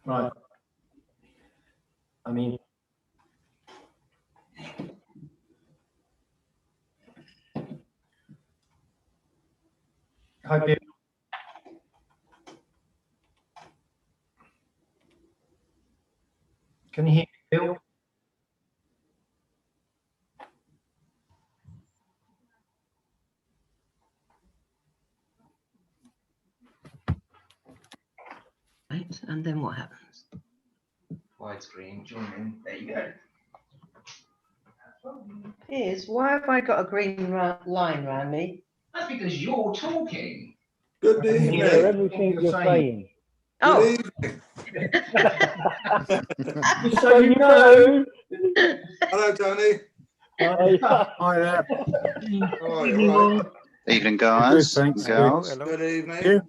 Right. I mean, hi, Bill. Can you hear me, Bill? Right, and then what happens? Widescreen, join in. There you go. Piers, why have I got a green line around me? That's because you're talking. Good I can evening. hear everything you're saying. Oh, Good evening. Just So you know. Hello, Tony. Hi there. All right. Evening, guys. Good, thanks. Girls. Good evening. You?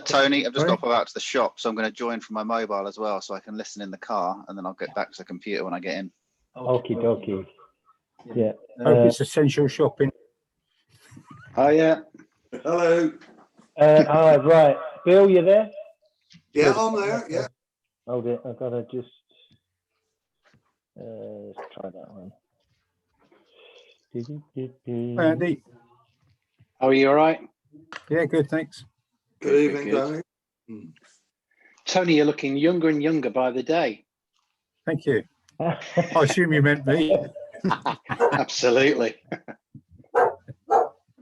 Tony, I've just got Sorry? to put out to the shop, so I'm going to join from my mobile as well, so I can listen in the car, and then I'll get back to the computer when I get in. Okie dokie. Yeah. Hope it's essential shopping. Oh, yeah. Hello. Right. Bill, you there? Yeah, I'm there. Yeah. Hold it. I've got to just let's try that one. Hi, Andy. Oh, are you all right? Yeah, good, thanks. Good evening, Good. Tony. Tony, you're looking younger and younger by the day. Thank you. I assume you meant me. Absolutely.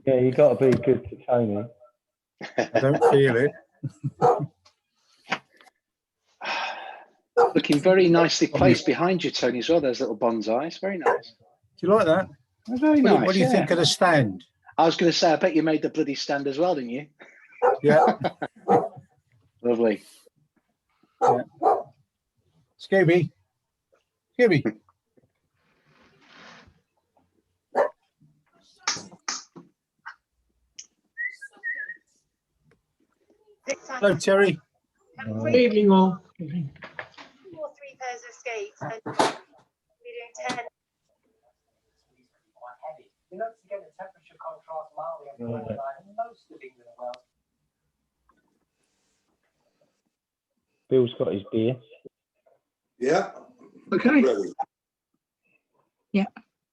Yeah, you got to be good to Tony. I don't feel it. Looking very nicely placed behind you, Tony, as well. Those little bonsais. Very nice. Do you like that? Very nice. What do you think of the stand? I was going to say, I bet you made the bloody stand as well, didn't you? Yeah. Lovely. Yeah. Scooby. Scooby. Hello, Terry. Good evening, all. 2 or 3 pairs of skates and we're doing 10. You know, to get the temperature contrast mildly on the line in most of England and Wales. Bill's got his beer. Yeah. Okay. Ready. Yeah.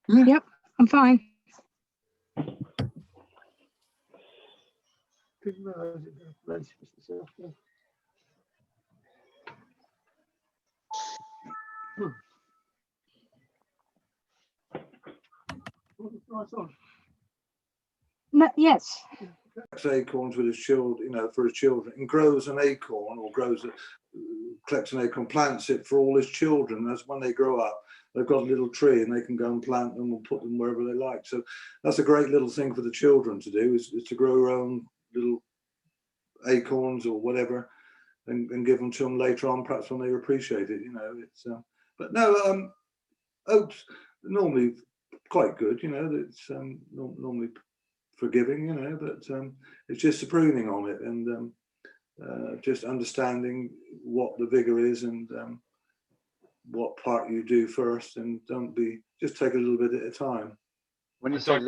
Yep, I'm fine. No, yes. Acorns with his children, you know, for his children, and grows an acorn or collects an acorn, plants it for all his children. That's when they grow up, they've got a little tree and they can go and plant them and put them wherever they like. So that's a great little thing for the children to do, is to grow their own little acorns or whatever and give them to them later on, perhaps when they appreciate it, you know. It's but no, oaks normally quite good, you know. It's normally forgiving, you know, but it's just the pruning on it and just understanding what the vigor is and what part you do first, and just take a little bit at a time. When you say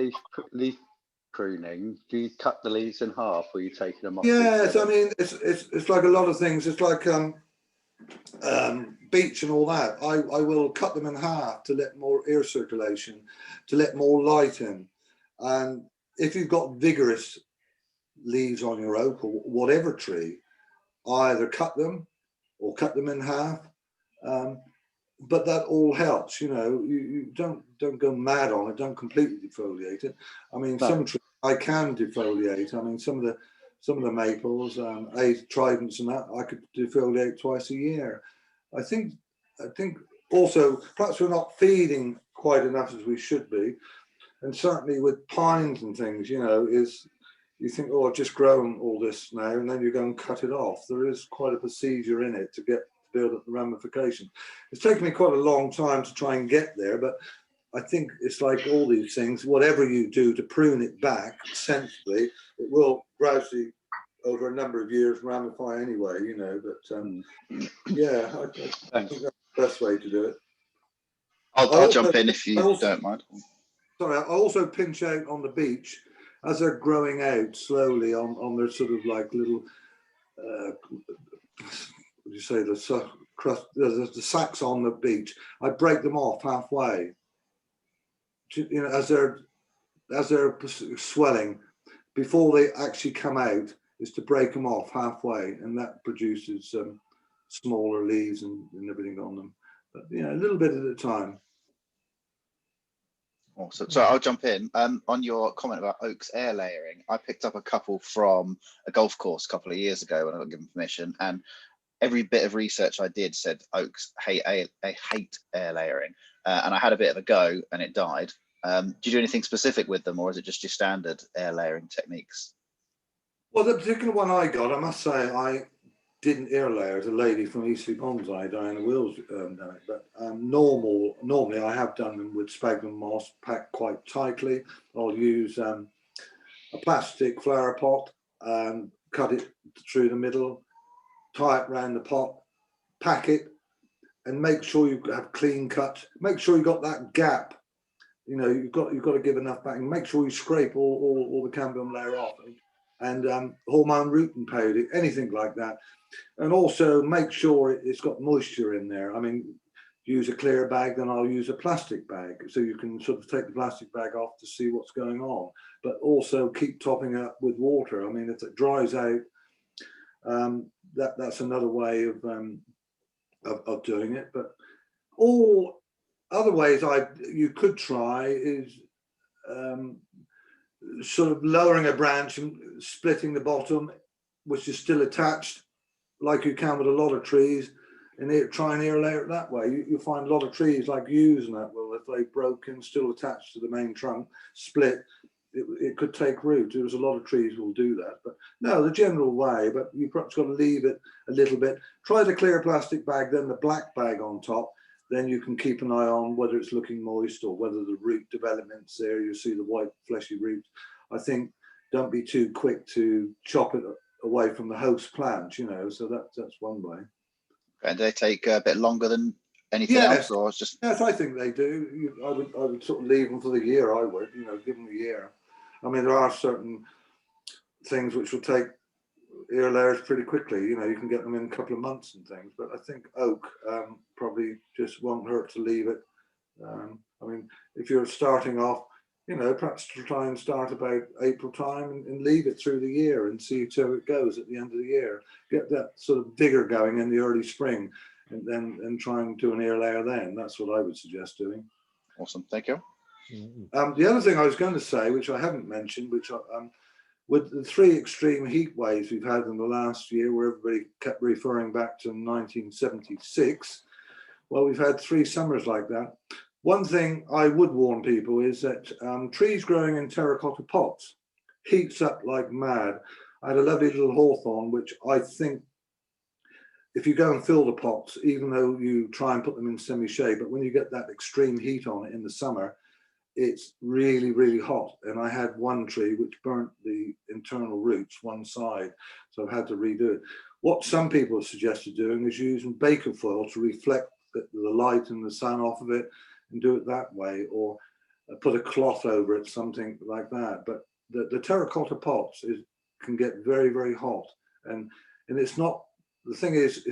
leaf pruning, do you cut the leaves in half, or are you taking them off? Yes, I mean it's like a lot of things. It's like beech and all that. I will cut them in half to let more air circulation, to let more light in, and if you've got vigorous leaves on your oak or whatever tree, either cut them or cut them in half. But that all helps, you know. You don't go mad on it. Don't completely defoliate it. I mean, No. some trees I can defoliate. I mean, some of the maples, tridents, and that I could defoliate twice a year. I think also perhaps we're not feeding quite enough as we should be. And certainly with pines and things, you know, you think, oh, I've just grown all this now, and then you go and cut it off. There is quite a procedure in it to build up the ramification. It's taken me quite a long time to try and get there, but I think it's like all these things, whatever you do to prune it back sensibly, it will gradually, over a number of years, ramify anyway, you know. But yeah, I think that's the best way to do it. I'll jump in if you don't mind. Sorry, I also pinch out on the beach as they're growing out slowly on their sort of like little would you say, the crust, the sacks on the beach, I break them off halfway. You know, as they're swelling, before they actually come out, is to break them off halfway, and that produces smaller leaves and everything on them. But you know, a little bit at a time. Awesome. So I'll jump in. On your comment about oaks air layering, I picked up a couple from a golf course a couple of years ago when I got given permission, and every bit of research I did said oaks hate air layering, and I had a bit of a go and it died. Do you do anything specific with them, or is it just your standard air layering techniques? Well, the particular one I got, I must say, I didn't air layer. It's a lady from Eastleigh Bonsai, Diana Wills, done it. But normally I have done them with sphagnum moss packed quite tightly. I'll use a plastic flower pot, cut it through the middle, tie it around the pot, pack it, and make sure you have clean cut. Make sure you got that gap. You know, you've got to give enough back, and make sure you scrape all the cambium layer off, and hormone rooting powder, anything like that. And also make sure it's got moisture in there. I mean, use a clear bag, then I'll use a plastic bag, so you can sort of take the plastic bag off to see what's going on. But also keep topping up with water. I mean, if it dries out, that's another way of doing it. But all other ways you could try is sort of lowering a branch and splitting the bottom, which is still attached, like you can with a lot of trees, and try and air layer it that way. You'll find a lot of trees like yews and that, well, if they've broken, still attached to the main trunk, split, it could take root. There's a lot of trees will do that. But no, the general way, but you perhaps got to leave it a little bit. Try the clear plastic bag, then the black bag on top. Then you can keep an eye on whether it's looking moist or whether the root development's there. You see the white fleshy roots. I think don't be too quick to chop it away from the host plant, you know, so that's one way. And do they take a bit longer than anything else, or it's just? Yes, I think they do. I would sort of leave them for the year. I would, you know, give them a year. I mean, there are certain things which will take air layers pretty quickly. You know, you can get them in a couple of months and things. But I think oak probably just won't hurt to leave it. I mean, if you're starting off, you know, perhaps to try and start about April time and leave it through the year and see how it goes at the end of the year. Get that sort of vigor going in the early spring, and then try and do an air layer then. That's what I would suggest doing. Awesome, thank you. The other thing I was going to say, which I haven't mentioned, which with the 3 extreme heat waves we've had in the last year, where everybody kept referring back to 1976, well, we've had 3 summers like that. One thing I would warn people is that trees growing in terracotta pots heats up like mad. I had a lovely little hawthorn, which I think if you go and fill the pots, even though you try and put them in semi-shade, but when you get that extreme heat on it in the summer, it's really, really hot. And I had one tree which burnt the internal roots one side, so I've had to redo it. What some people have suggested doing is using Baker foil to reflect the light and the sun off of it, and do it that way, or put a cloth over it, something like that. But the terracotta pots can get very, very hot, and it's not. The thing is,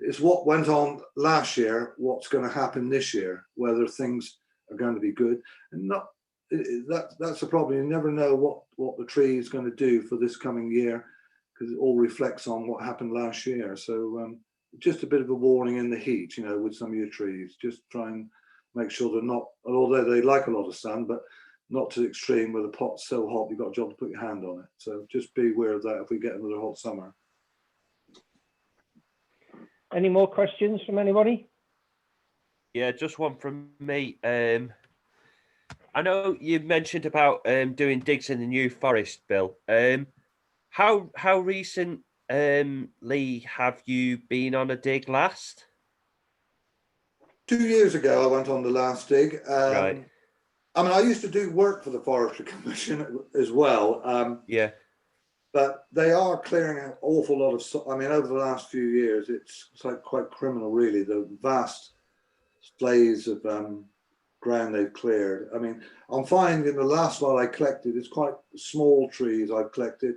it's what went on last year, what's going to happen this year, whether things are going to be good and not. That's the problem. You never know what the tree is going to do for this coming year, because it all reflects on what happened last year. So just a bit of a warning in the heat, you know, with some of your trees. Just try and make sure they're not, although they like a lot of sun, but not to the extreme where the pot's so hot you've got a job to put your hand on it. So just be aware of that if we get another hot summer. Any more questions from anybody? Yeah, just one from me. I know you mentioned about doing digs in the New Forest, Bill. How recently have you been on a dig last? 2 years ago, I went on the last dig. Right. I mean, I used to do work for the Forestry Commission as well. Yeah. But they are clearing an awful lot of. I mean, over the last few years, it's like quite criminal, really. The vast splays of ground they've cleared. I mean, I'm finding the last lot I collected is quite small trees I've collected.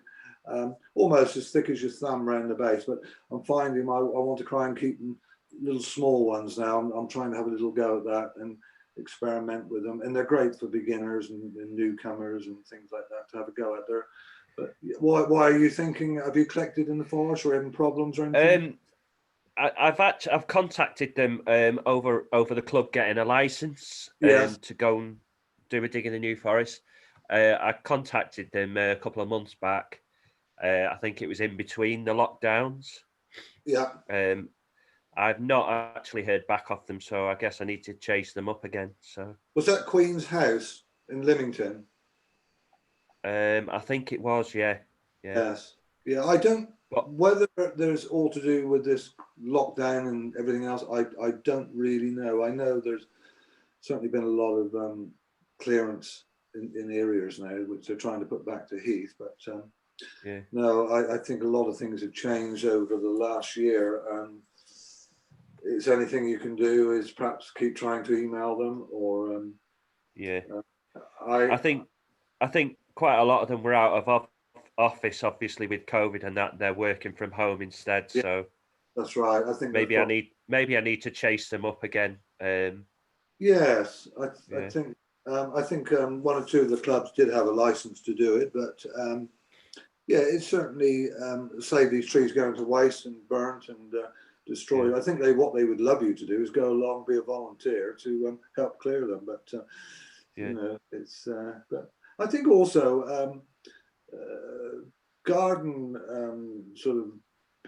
almost as thick as your thumb around the base. But I'm finding I want to try and keep them little small ones now. I'm trying to have a little go at that and experiment with them, and they're great for beginners and newcomers and things like that to have a go at there. But why are you thinking? Have you collected in the forest or having problems or anything? I've contacted them over the club getting a license Yes. to go and do a dig in the New Forest. I contacted them a couple of months back. I think it was in between the lockdowns. Yeah. I've not actually heard back off them, so I guess I need to chase them up again. So Was that Queen's House in Lymington? I think it was, yeah. Yes. Yeah, I don't, whether there's all to do with this lockdown and everything else, I don't really know. I know there's certainly been a lot of clearance in areas now, which they're trying to put back to heath, but no, I think a lot of things have changed over the last year. It's anything you can do is perhaps keep trying to email them or I think quite a lot of them were out of office, obviously with COVID and that they're working from home instead. Yeah, so that's right. I think maybe I need to chase them up again. Yes, I think one or two of the clubs did have a license to do it, but yeah, it's certainly save these trees going to waste and burnt and destroyed. I think what they would love you to do is go along, be a volunteer to help clear them. But you know, it's but I think also garden sort of,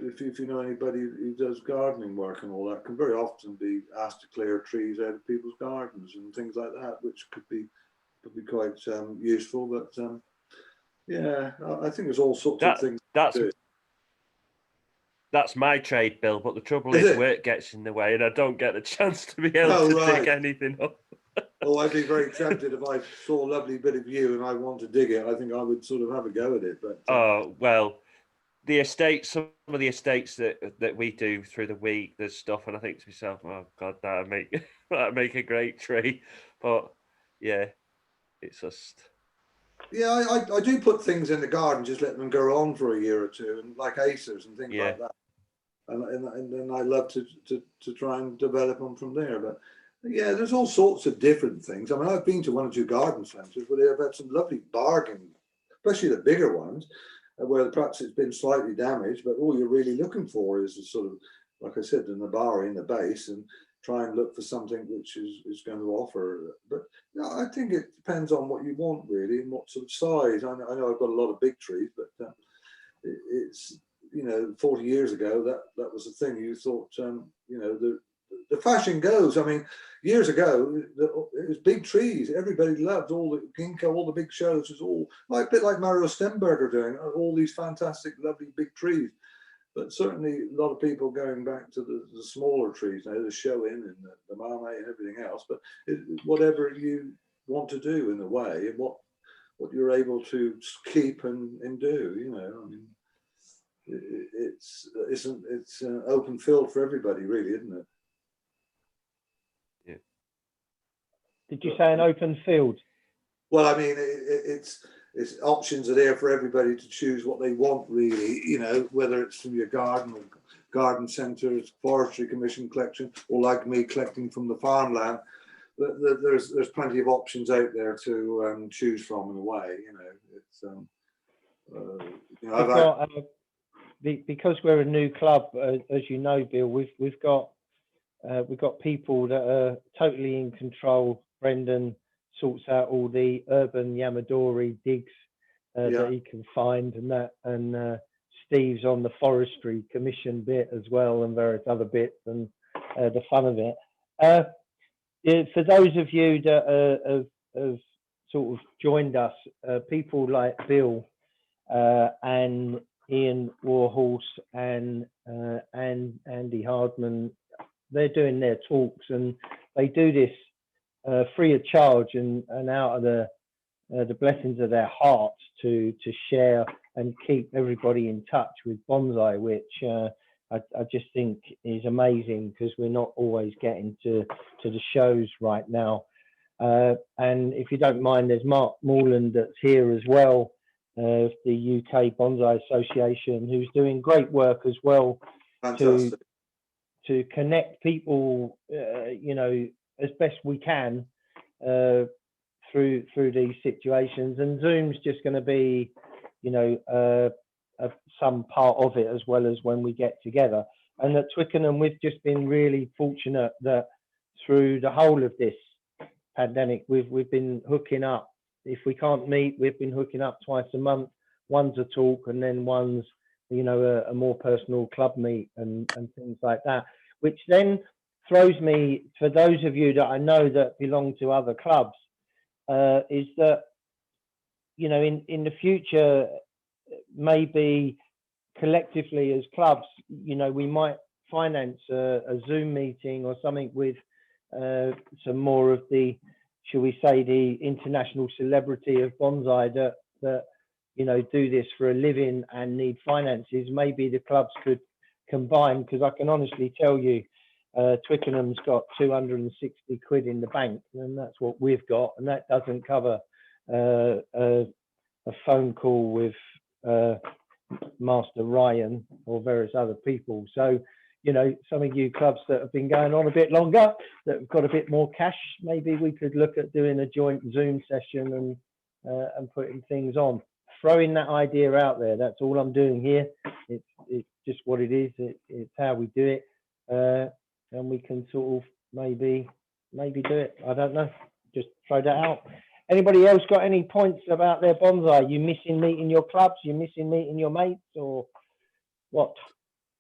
if you know anybody who does gardening work and all that, can very often be asked to clear trees out of people's gardens and things like that, which could be quite useful. But yeah, I think there's all sorts of things. That's my trade, Bill, but the trouble is work gets in the way and I don't get the chance to be able to dig anything up. Oh, I'd be very tempted if I saw a lovely bit of you and I want to dig it. I think I would sort of have a go at it. But oh, well, some of the estates that we do through the week, there's stuff, and I think to myself, oh God, that'd make a great tree. But yeah, it's just. Yeah, I do put things in the garden, just let them go on for a year or two, and like acers and things like that. And then I love to try and develop them from there. But yeah, there's all sorts of different things. I mean, I've been to one or two garden centres where they've had some lovely bargain, especially the bigger ones, where perhaps it's been slightly damaged, but all you're really looking for is a sort of, like I said, the nabari in the base, and try and look for something which is going to offer. But no, I think it depends on what you want really and what sort of size. I know I've got a lot of big trees, but it's, you know, 40 years ago that was the thing. You thought, you know, the fashion goes. I mean, years ago it was big trees. Everybody loved all the ginkgo, all the big shows. It was all like a bit like Mario Stenberger doing all these fantastic, lovely big trees. But certainly a lot of people going back to the smaller trees now, the show in and the marmite and everything else. But whatever you want to do in a way, and what you're able to keep and do, you know, I mean, it's an open field for everybody, really, isn't it? Yeah. Did you say an open field? Well, I mean, it's options are there for everybody to choose what they want, really, you know, whether it's from your garden or garden centres, forestry commission collection, or like me collecting from the farmland. There's plenty of options out there to choose from in a way, you know. It's you know, because we're a new club, as you know, Bill, we've got people that are totally in control. Brendan sorts out all the urban Yamadori digs that he can find, and that, and Steve's on the forestry commission bit as well, and various other bits, and the fun of it. For those of you that have sort of joined us, people like Bill and Ian Warhorse and Andy Hardman, they're doing their talks, and they do this free of charge and out of the blessings of their hearts to share and keep everybody in touch with bonsai, which I just think is amazing, because we're not always getting to the shows right now. And if you don't mind, there's Mark Morland that's here as well, of the UK Bonsai Association, who's doing great work as well Fantastic. to connect people, you know, as best we can through these situations. And Zoom's just going to be, you know, some part of it, as well as when we get together. And at Twickenham, we've just been really fortunate that through the whole of this pandemic, we've been hooking up. If we can't meet, we've been hooking up twice a month. One's a talk, and then one's, you know, a more personal club meet and things like that, which then throws me, for those of you that I know that belong to other clubs, is that, you know, in the future, maybe collectively as clubs, you know, we might finance a Zoom meeting or something with some more of the, shall we say, the international celebrity of bonsai that you know, do this for a living and need finances. Maybe the clubs could combine, because I can honestly tell you, Twickenham's got 260 quid in the bank, and that's what we've got, and that doesn't cover a phone call with Master Ryan or various other people. So, you know, some of you clubs that have been going on a bit longer, that have got a bit more cash, maybe we could look at doing a joint Zoom session and putting things on. Throwing that idea out there. That's all I'm doing here. It's just what it is. It's how we do it, and we can sort of maybe do it. I don't know. Just throw that out. Anybody else got any points about their bonsai? You missing meeting your clubs? You missing meeting your mates, or what?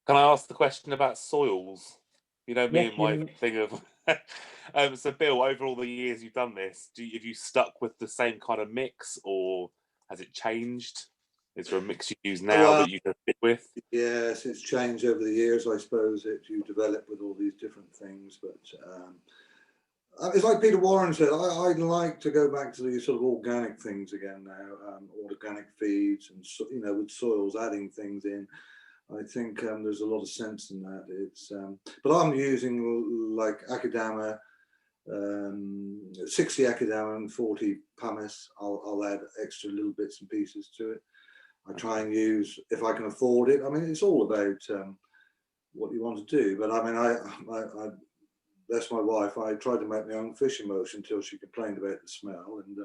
Can I ask the question about soils? You know, me Yes, and my thing of. So, Bill, over all the years you've done this, have you stuck with the same kind of mix, or has it changed? Is there a mix you use now that you can fit with? Yes, it's changed over the years, I suppose. You develop with all these different things, but it's like Peter Warren said, I'd like to go back to these sort of organic things again now, organic feeds and, you know, with soils, adding things in. I think there's a lot of sense in that. It's but I'm using like Akadama, 60 Akadama and 40 pumice. I'll add extra little bits and pieces to it. I try and use, if I can afford it. I mean, it's all about what you want to do. But I mean, I that's my wife. I tried to make my own fish emulsion until she complained about the smell and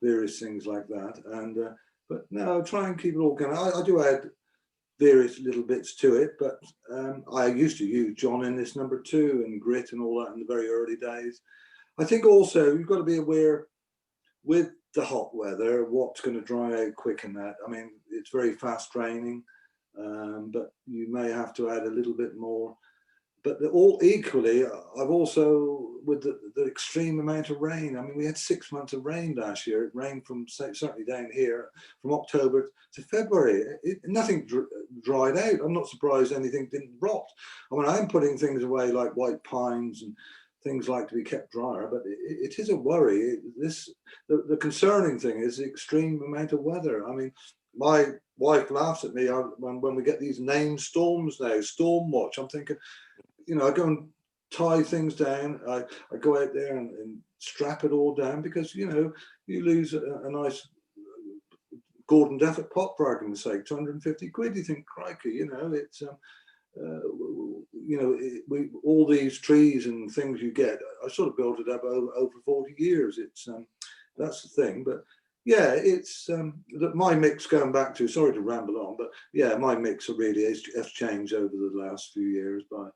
various things like that. And but no, try and keep it organic. I do add various little bits to it, but I used to use John Ennis #2 and grit and all that in the very early days. I think also you've got to be aware with the hot weather what's going to dry out quick and that. I mean, it's very fast draining, but you may have to add a little bit more. But all equally, I've also, with the extreme amount of rain, I mean, we had 6 months of rain last year. It rained from, certainly down here, from October to February. Nothing dried out. I'm not surprised anything didn't rot. I mean, I'm putting things away like white pines and things like to be kept drier, but it is a worry. The concerning thing is the extreme amount of weather. I mean, my wife laughs at me when we get these named storms now, storm watch. I'm thinking, you know, I go and tie things down. I go out there and strap it all down because, you know, you lose a nice Gordon Daffert pot, for argument's sake, 250 quid. You think, crikey, you know, it's, you know, all these trees and things you get, I sort of built it up over 40 years. It's, that's the thing. But yeah, it's my mix going back to, sorry to ramble on, but yeah, my mix really has changed over the last few years by,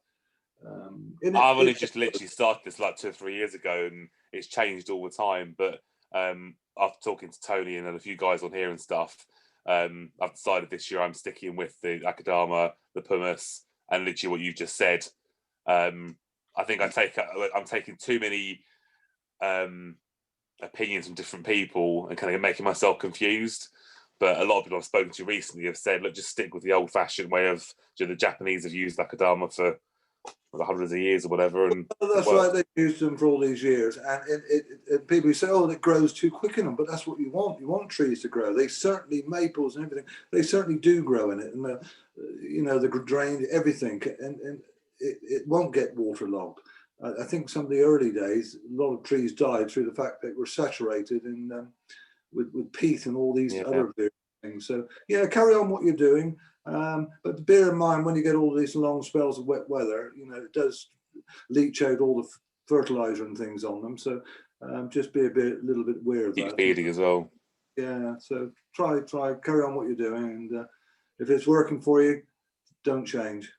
I've only just literally started this like 2 or 3 years ago, and it's changed all the time. But after talking to Tony and a few guys on here and stuff, I've decided this year I'm sticking with the Akadama, the pumice, and literally what you've just said. I think I'm taking too many opinions from different people and kind of making myself confused. But a lot of people I've spoken to recently have said, look, just stick with the old-fashioned way of, you know, the Japanese have used Akadama for hundreds of years or whatever. And that's right, they've used them for all these years. And people say, oh, it grows too quick in them, but that's what you want. You want trees to grow. They certainly, maples and everything, they certainly do grow in it. And, you know, the drain, everything, and it won't get waterlogged. I think some of the early days, a lot of trees died through the fact that they were saturated in with peat and all these other things. So yeah, carry on what you're doing. But bear in mind, when you get all these long spells of wet weather, you know, it does leach out all the fertilizer and things on them. So just be a little bit aware of Keep that. feeding as well. Yeah, so try, carry on what you're doing, and if it's working for you, don't change.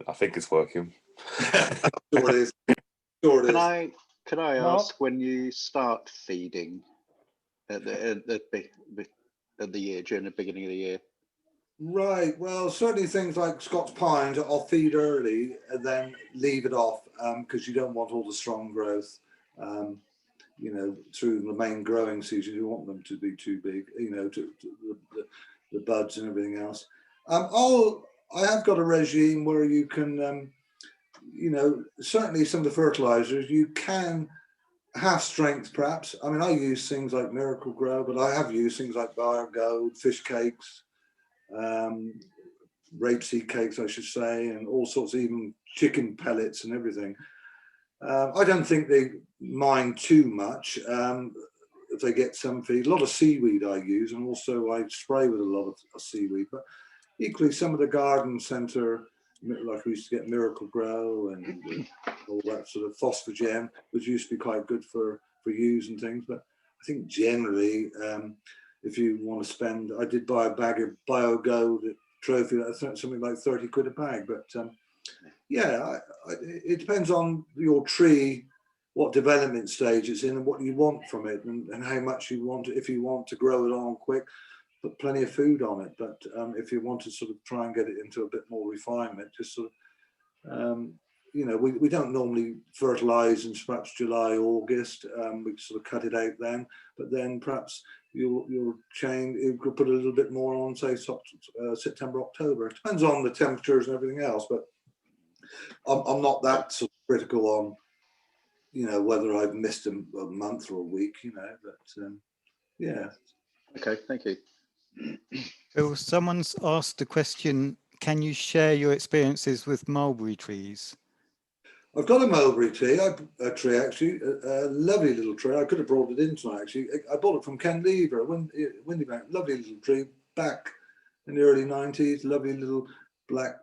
I think it's working. Sure it is. Sure it is. Can I ask when you start feeding at the year, during the beginning of the year? Right. Well, certainly things like Scots pines, I'll feed early and then leave it off because you don't want all the strong growth. You know, through the main growing season, you want them to be too big. You know, to the buds and everything else. I have got a regime where you can, you know, certainly some of the fertilizers you can half strength perhaps. I mean, I use things like Miracle Grow, but I have used things like Bio Gold, fish cakes, rapeseed cakes, I should say, and all sorts, even chicken pellets and everything. I don't think they mind too much if they get some feed. A lot of seaweed I use, and also I spray with a lot of seaweed. But equally, some of the garden centre, like we used to get Miracle Grow and all that sort of phosphogen, which used to be quite good for ewes and things. But I think generally, if you want to spend, I did buy a bag of Bio Gold trophy, that's something like 30 quid a bag. But yeah, it depends on your tree, what development stage it's in, and what you want from it, and how much you want. If you want to grow it on quick, put plenty of food on it. But if you want to sort of try and get it into a bit more refinement, just sort of, you know, we don't normally fertilize in perhaps July, August. We sort of cut it out then, but then perhaps you'll change. You could put a little bit more on, say September, October. It depends on the temperatures and everything else, but I'm not that sort of critical on, you know, whether I've missed a month or a week, you know, but yeah. Okay, thank you. Bill, someone's asked a question. Can you share your experiences with mulberry trees? I've got a mulberry tree, actually, a lovely little tree. I could have brought it in tonight, actually. I bought it from Ken Lever, Windybank, lovely little tree back in the early 90s, lovely little black,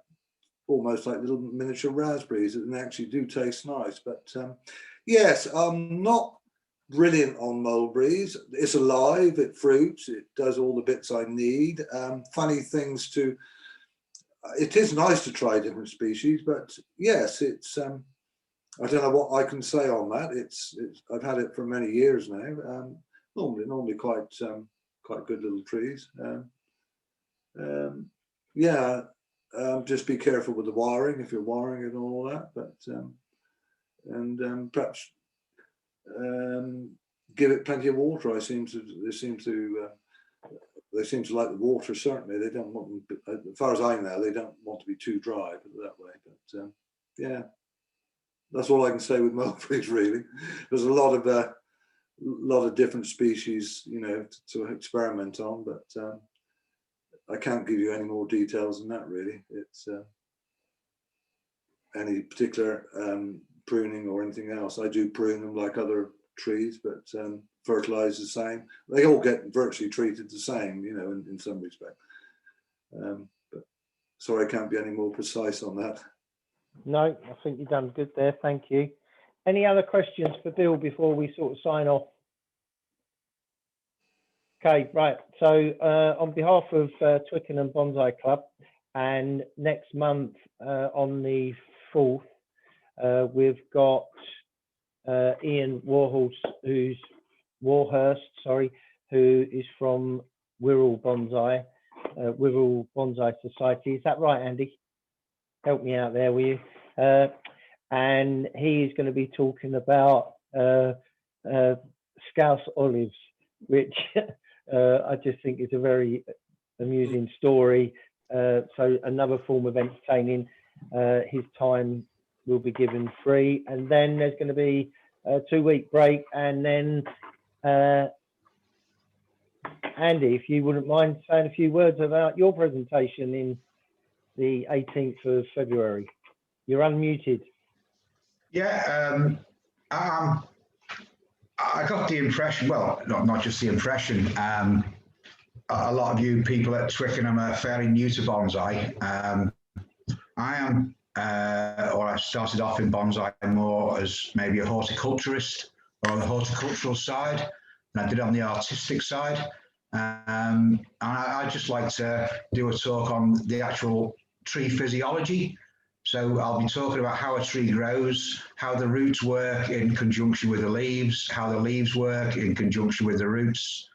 almost like little miniature raspberries, and they actually do taste nice. But yes, I'm not brilliant on mulberries. It's alive, it fruits, it does all the bits I need. Funny things to, it is nice to try different species, but yes, it's, I don't know what I can say on that. It's I've had it for many years now. Normally quite good little trees. Yeah. Just be careful with the wiring if you're wiring it and all that, but perhaps give it plenty of water. They seem to like the water. Certainly, they don't want them, as far as I know, they don't want to be too dry, put it that way. But yeah, that's all I can say with mulberries. Really, there's a lot of different species, you know, to experiment on, but. I can't give you any more details than that, really. It's any particular pruning or anything else. I do prune them like other trees, but fertilize the same. They all get virtually treated the same, you know, in some respect. But sorry, I can't be any more precise on that. No, I think you've done good there. Thank you. Any other questions for Bill before we sort of sign off? Okay, right. So on behalf of Twickenham Bonsai Club, and next month on the 4th, we've got Ian Warhurst, who is from Wirral Bonsai Society. Is that right, Andy? Help me out there, will you? And he is going to be talking about Scouse olives, which I just think is a very amusing story. So another form of entertaining. His time will be given free, and then there's going to be a 2-week break, and then Andy, if you wouldn't mind saying a few words about your presentation in the 18th of February. You're unmuted. Yeah, I got the impression, well, not just the impression, a lot of you people at Twickenham are fairly new to bonsai. I am, or I started off in bonsai more as maybe a horticulturist or on the horticultural side, and I did it on the artistic side. And I'd just like to do a talk on the actual tree physiology. So I'll be talking about how a tree grows, how the roots work in conjunction with the leaves, how the leaves work in conjunction with the roots,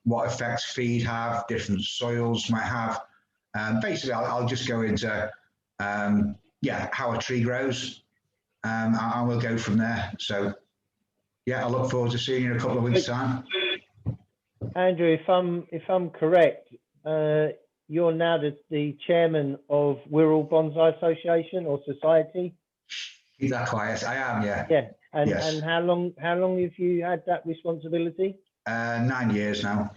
what effects feed have, different soils might have. Basically, I'll just go into, yeah, how a tree grows, and we'll go from there. So, yeah, I look forward to seeing you in a couple of weeks' time. Andrew, if I'm correct, you're now the chairman of Wirral Bonsai Association or Society. Is that quiet? I am, yeah. Yeah, and Yes. and how long have you had that responsibility? 9 years now.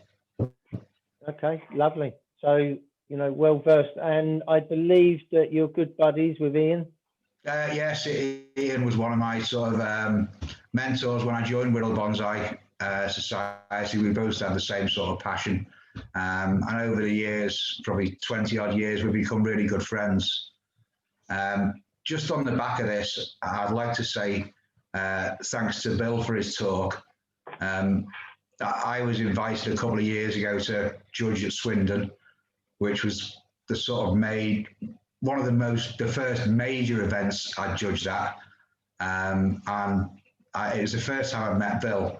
Okay, lovely. So you know, well versed, and I believe that you're good buddies with Ian. Yes, Ian was one of my sort of mentors when I joined Wirral Bonsai Society. We both had the same sort of passion. And over the years, probably 20 odd years, we've become really good friends. Just on the back of this, I'd like to say thanks to Bill for his talk. I was invited a couple of years ago to judge at Swindon, which was the sort of one of the first major events I judged at. And it was the first time I met Bill,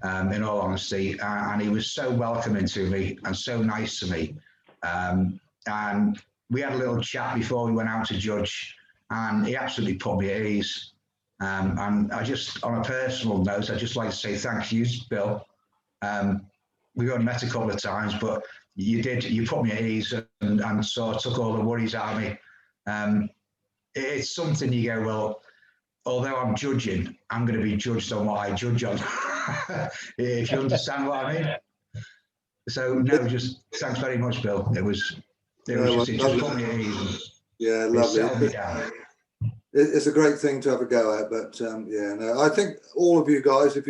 in all honesty, and he was so welcoming to me and so nice to me. And we had a little chat before we went out to judge, and he absolutely put me at ease. And I just, on a personal note, I'd just like to say thank you, Bill. We've only met a couple of times, but you put me at ease and sort of took all the worries out of me. It's something you go, well, although I'm judging, I'm going to be judged on what I judge on. If you understand what I mean. So no, just thanks very much, Bill. It just put me at ease. Yeah, It settled me lovely. down. It's a great thing to have a go at, but yeah, no, I think all of you guys, if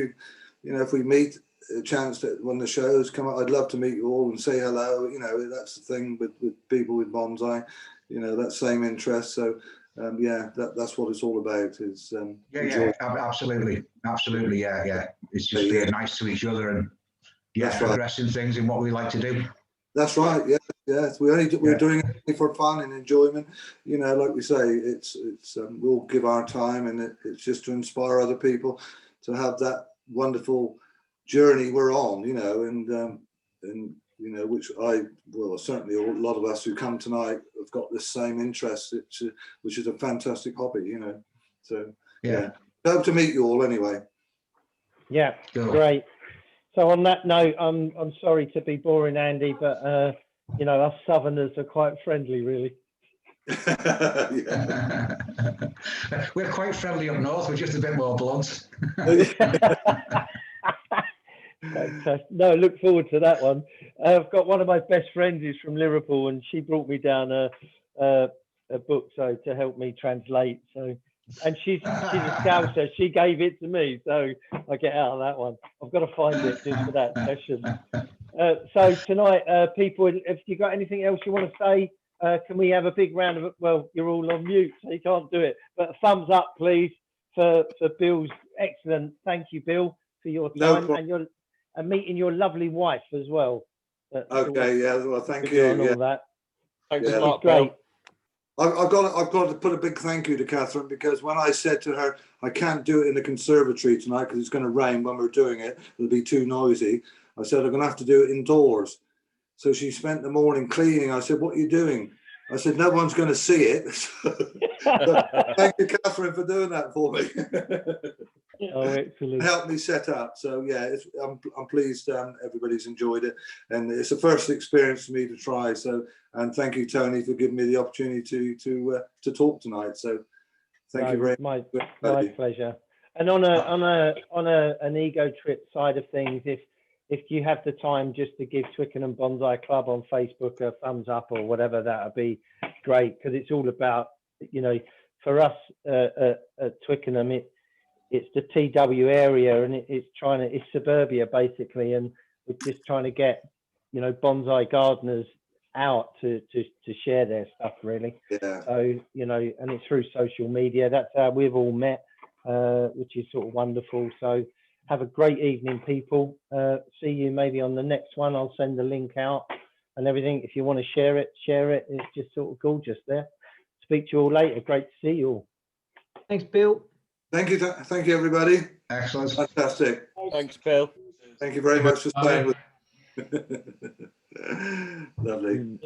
we meet a chance that when the shows come up, I'd love to meet you all and say hello. You know, that's the thing with people with bonsai, you know, that same interest. So yeah, that's what it's all about. Is yeah, absolutely, yeah. It's just being nice to each other and progressing things in what we like to do. That's right. Yeah. We're doing it for fun and enjoyment. You know, like we say, it's we'll give our time, and it's just to inspire other people to have that wonderful journey we're on. You know, and you know, which certainly a lot of us who come tonight have got this same interest, which is a fantastic hobby. You know, so yeah. Hope to meet you all anyway. Yeah, great. So on that note, I'm sorry to be boring, Andy, but you know, us Southerners are quite friendly, really. We're quite friendly up north. We're just a bit more blunt. No, look forward to that one. I've got one of my best friends is from Liverpool, and she brought me down a book to help me translate. So. And she's a Scouser. She gave it to me, so I get out of that one. I've got to find it just for that session. So tonight, people, if you got anything else you want to say, can we have a big round of it? Well, you're all on mute, so you can't do it. But a thumbs up, please, for Bill's excellent. Thank you, Bill, for your time and meeting your lovely wife as well. Okay, yeah. Well, thank you. And all that. Thanks a lot, great. Bill. I've got to put a big thank you to Catherine, because when I said to her, I can't do it in the conservatory tonight because it's going to rain when we're doing it, it'll be too noisy. I said, I'm going to have to do it indoors. So she spent the morning cleaning. I said, what are you doing? I said, no one's going to see it. Thank you, Catherine, for doing that for me. Oh, excellent. Helped me set up. So yeah, I'm pleased everybody's enjoyed it, and it's the first experience for me to try. So, and thank you, Tony, for giving me the opportunity to talk tonight. So thank you very much. My pleasure. And on an ego trip side of things, if you have the time just to give Twickenham Bonsai Club on Facebook a thumbs up or whatever, that would be great, because it's all about, you know, for us at Twickenham, it's the TW area, and it's suburbia basically, and we're just trying to get, you know, bonsai gardeners out to share their stuff, really. Yeah. So, you know, and it's through social media. That's how we've all met, which is sort of wonderful. So have a great evening, people. See you maybe on the next one. I'll send the link out and everything. If you want to share it, share it. It's just sort of gorgeous there. Speak to you all later. Great to see you all. Thanks, Bill. Thank you, everybody. Excellent. Fantastic. Thanks, Bill. Thank you very much for staying with. Lovely.